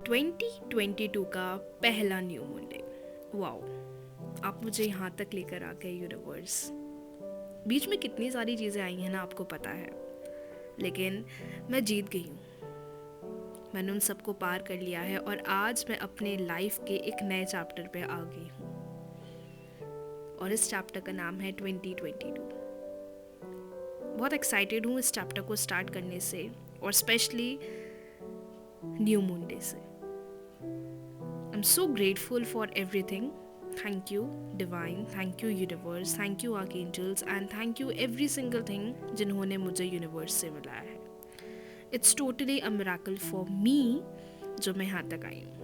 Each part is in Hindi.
2022 का पहला न्यू मून डे। वाओ, आप मुझे यहाँ तक लेकर आ गए यूनिवर्स। बीच में कितनी सारी चीज़ें आई हैं ना, आपको पता है, लेकिन मैं जीत गई हूँ। मैंने उन सबको पार कर लिया है और आज मैं अपने लाइफ के एक नए चैप्टर पे आ गई हूँ और इस चैप्टर का नाम है 2022। बहुत एक्साइटेड हूँ इस चैप्टर को स्टार्ट करने से और स्पेशली न्यू मून डे से। आई am so grateful for everything. Thank you divine, thank you universe, thank you archangels and thank you every single thing जिन्होंने मुझे यूनिवर्स से मिलाया है। It's totally a miracle for me जो मैं यहाँ तक आई हूँ।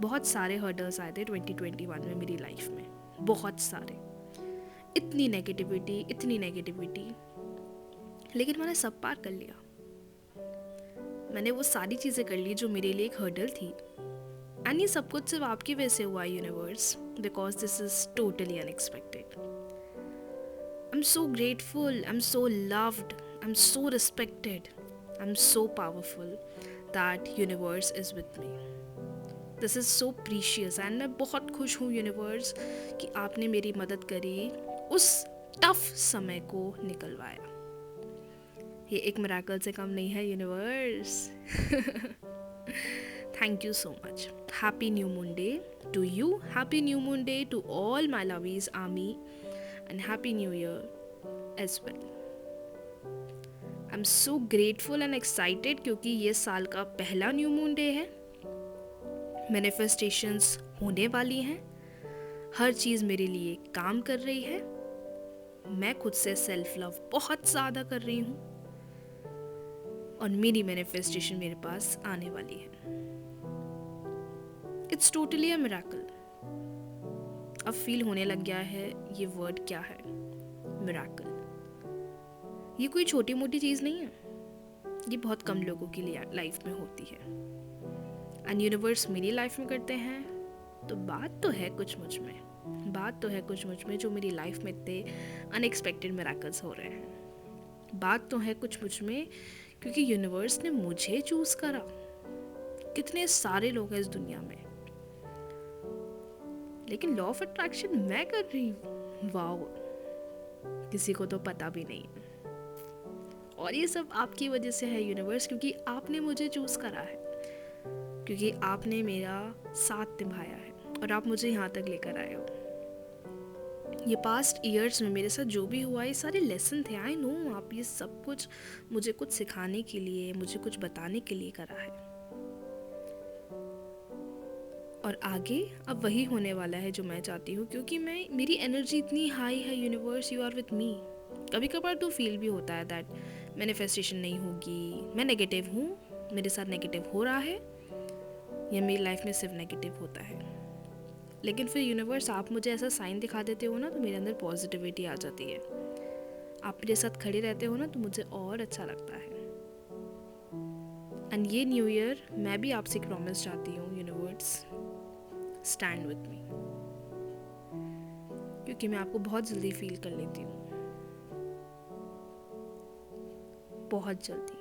बहुत सारे हर्डल्स आए थे 2021 में मेरी लाइफ में, बहुत सारे, इतनी नेगेटिविटी, लेकिन मैंने सब पार कर लिया। मैंने वो सारी चीज़ें कर ली जो मेरे लिए एक हर्डल थी। एंड ये सब कुछ सिर्फ आपकी वजह से हुआ universe, because this is totally unexpected. I am so grateful, I am so loved, I am so respected, I am so powerful that universe is with me. This is so precious and मैं बहुत खुश हूँ यूनिवर्स कि आपने मेरी मदद करी, उस टफ समय को निकलवाया। ये एक मिरेकल से कम नहीं है universe. Thank you so much. Happy new moon day to you, happy new moon day to all my lovies army and happy new year as well. I am so grateful and excited क्योंकि ये साल का पहला न्यू मून डे है। मैनिफेस्टेशंस होने वाली हैं, हर चीज़ मेरे लिए काम कर रही है। मैं खुद से सेल्फ लव बहुत ज़्यादा कर रही हूँ और मेरी मैनिफेस्टेशन मेरे पास आने वाली है। It's totally a miracle. अब फील होने लग गया है ये वर्ड क्या है, मिरेकल। ये कोई छोटी मोटी चीज़ नहीं है, ये बहुत कम लोगों के लिए लाइफ में होती है एंड यूनिवर्स मेरी लाइफ में करते हैं। तो बात तो है कुछ मुझ में जो मेरी लाइफ में इतने अनएक्सपेक्टेड मिरेकल्स हो रहे हैं। बात तो है कुछ मुझ में क्योंकि यूनिवर्स ने मुझे चूज करा। कितने सारे लोग हैं इस दुनिया में, लेकिन लॉ ऑफ अट्रैक्शन मैं कर रही हूँ। वाओ, किसी को तो पता भी नहीं है। और ये सब आपकी वजह से है यूनिवर्स, क्योंकि आपने मुझे चूज करा है, क्योंकि आपने मेरा साथ निभाया है और आप मुझे यहाँ तक लेकर आए हो। ये पास्ट ईयर्स में मेरे साथ जो भी हुआ ये सारे लेसन थे। आई नो आप ये सब कुछ मुझे कुछ सिखाने के लिए, मुझे कुछ बताने के लिए करा है और आगे अब वही होने वाला है जो मैं चाहती हूँ, क्योंकि मेरी एनर्जी इतनी हाई है universe, you are with me. कभी कभार तो फील भी होता है दैट मैनिफेस्टेशन नहीं होगी, मैं नेगेटिव हूँ, मेरे साथ नेगेटिव हो रहा है या मेरी लाइफ में सिर्फ नेगेटिव होता है। लेकिन फिर यूनिवर्स आप मुझे ऐसा साइन दिखा देते हो ना तो मेरे अंदर पॉजिटिविटी आ जाती है। आप मेरे साथ खड़े रहते हो ना तो मुझे और अच्छा लगता है। एंड ये न्यू ईयर मैं भी आपसे एक प्रॉमिस चाहती हूँ यूनिवर्स, स्टैंड विथ मी, क्योंकि मैं आपको बहुत जल्दी फील कर लेती हूँ, बहुत जल्दी।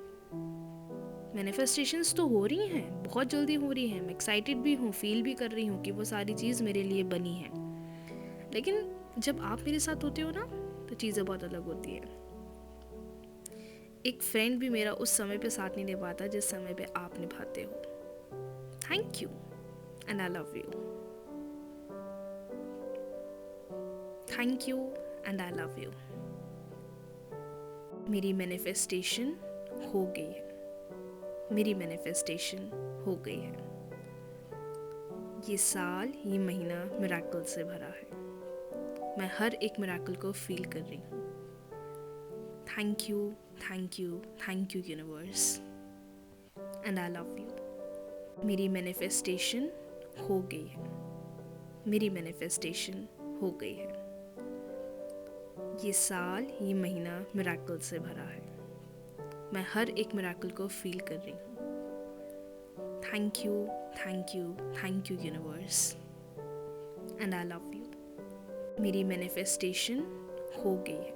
मैनिफेस्टेशंस तो हो रही हैं, बहुत जल्दी हो रही हैं। मैं एक्साइटेड भी हूँ, फील भी कर रही हूँ कि वो सारी चीज़ मेरे लिए बनी है। लेकिन जब आप मेरे साथ होते हो ना तो चीज़ें बहुत अलग होती हैं। एक फ्रेंड भी मेरा उस समय पे साथ नहीं निभाता जिस समय पे आप निभाते हो। Thank you and I love you. Thank you and I love you. मेरी मैनिफेस्टेशन हो गई है, मेरी मैनिफेस्टेशन हो गई है। ये साल, ये महीना मिरेकल से भरा है। मैं हर एक मिरेकल को फील कर रही हूँ। Thank you, thank you, thank you universe and I love you. मेरी मैनिफेस्टेशन हो गई है, मेरी मैनिफेस्टेशन हो गई है। ये साल, ये महीना मिरेकल से भरा है। मैं हर एक मिरेकल को फील कर रही हूँ। Thank you, thank you, thank you universe and I love you. मेरी मैनिफेस्टेशन हो गई है,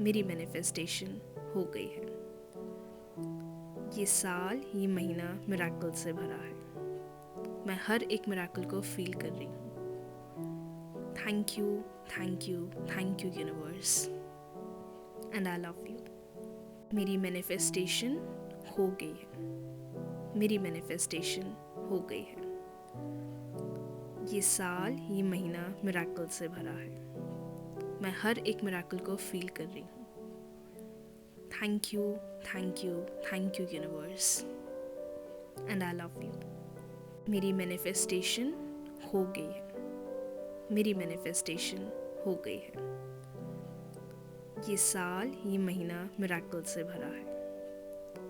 मेरी मैनिफेस्टेशन हो गई है। ये साल, ये महीना मिरेकल से भरा है। मैं हर एक मिरेकल को फील कर रही हूँ। Thank you, thank you, thank you universe, and I love you. मेरी मैनिफेस्टेशन हो गई है। मेरी मैनिफेस्टेशन हो गई है। ये साल, ये महीना मिरेकल से भरा है। मैं हर एक मिरेकल को फील कर रही हूँ। Thank you, thank you, thank you universe, and I love you. मेरी मैनिफेस्टेशन हो गई है। मेरी मैनिफेस्टेशन हो गई है। ये साल, ये महीना मिरेकल से भरा है।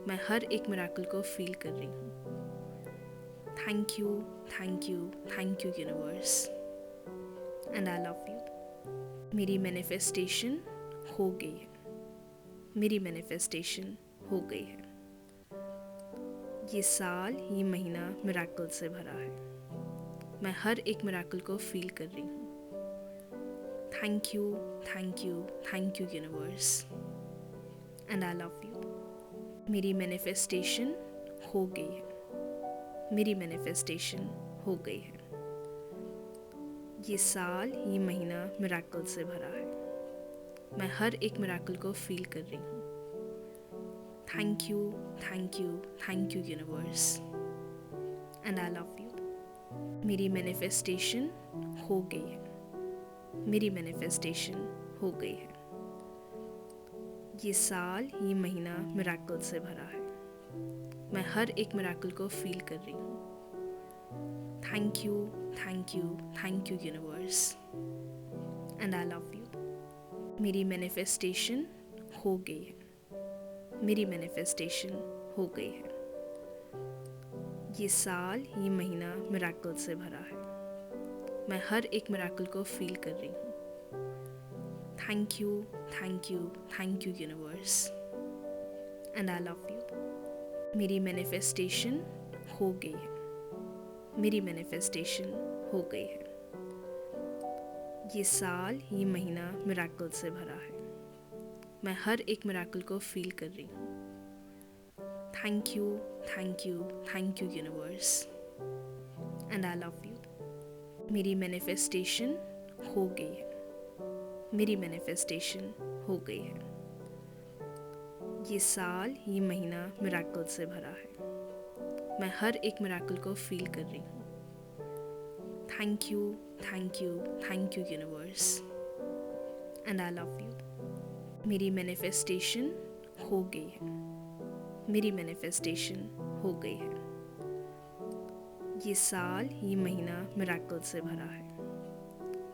मैं हर एक मिरेकल को फील कर रही हूँ। Thank you, thank you, thank you universe, and I love you. मेरी मैनिफेस्टेशन हो गई है। मेरी मैनिफेस्टेशन हो गई है। ये साल, ये महीना मिरेकल से भरा है। मैं हर एक मिरेकल को फील कर रही हूँ। Thank you, thank you, thank you universe, and I love you. मेरी मैनिफेस्टेशन हो गई है। मेरी मैनिफेस्टेशन हो गई है। ये साल, ये महीना मिरेकल से भरा है। मैं हर एक मिरेकल को फील कर रही हूँ। Thank you, thank you, thank you universe, and I love you. मेरी मैनिफेस्टेशन हो गई है। मेरी मैनिफेस्टेशन हो गई है। ये साल, ये महीना मिरेकल से भरा है। मैं हर एक मिरेकल को फील कर रही हूँ। Thank you, thank you, thank you universe, and I love you. मेरी मैनिफेस्टेशन हो गई है। मेरी मैनिफेस्टेशन हो गई है। ये साल, ये महीना मिरेकल से भरा है। मैं हर एक मिरेकल को फील कर रही हूँ। Thank you, thank you, thank you universe, and I love you. मेरी मैनिफेस्टेशन हो गई है। मेरी मैनिफेस्टेशन हो गई है। ये साल, ये महीना मिरेकल से भरा है। मैं हर एक मिरेकल को फील कर रही हूँ। Thank you, thank you, thank you universe, and I love you. मेरी मैनिफेस्टेशन हो गई है। मेरी मैनिफेस्टेशन हो गई है। ये साल, ये महीना मिरेकल से भरा है। मैं हर एक मिरेकल को फील कर रही हूँ। Thank you, thank you, thank you universe, and I love you. मेरी मैनिफेस्टेशन हो गई है। मेरी मैनिफेस्टेशन हो गई है। ये साल, ये महीना मिरेकल से भरा है।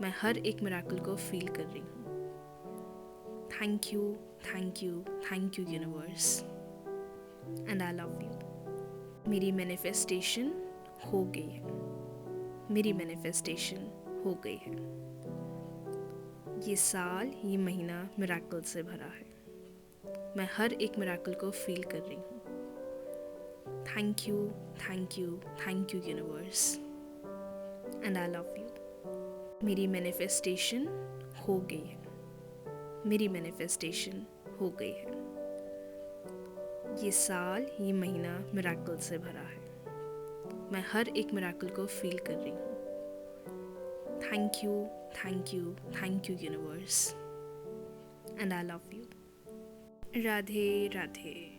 मैं हर एक मिरेकल को फील कर रही हूँ। Thank you, thank you, thank you universe, and I love you. मेरी मैनिफेस्टेशन हो गई है। मेरी मैनिफेस्टेशन हो गई है। ये साल, ये महीना मिरेकल से भरा है। मैं हर एक मिरेकल को फील कर रही हूँ। Thank you, thank you, thank you universe, and I love you. मेरी मैनिफेस्टेशन हो गई है। मेरी मैनिफेस्टेशन हो गई है। ये साल, ये महीना मिरेकल से भरा है। मैं हर एक मिरेकल को फील कर रही हूँ। Thank you, thank you, thank you universe, and I love you. Radhe Radhe.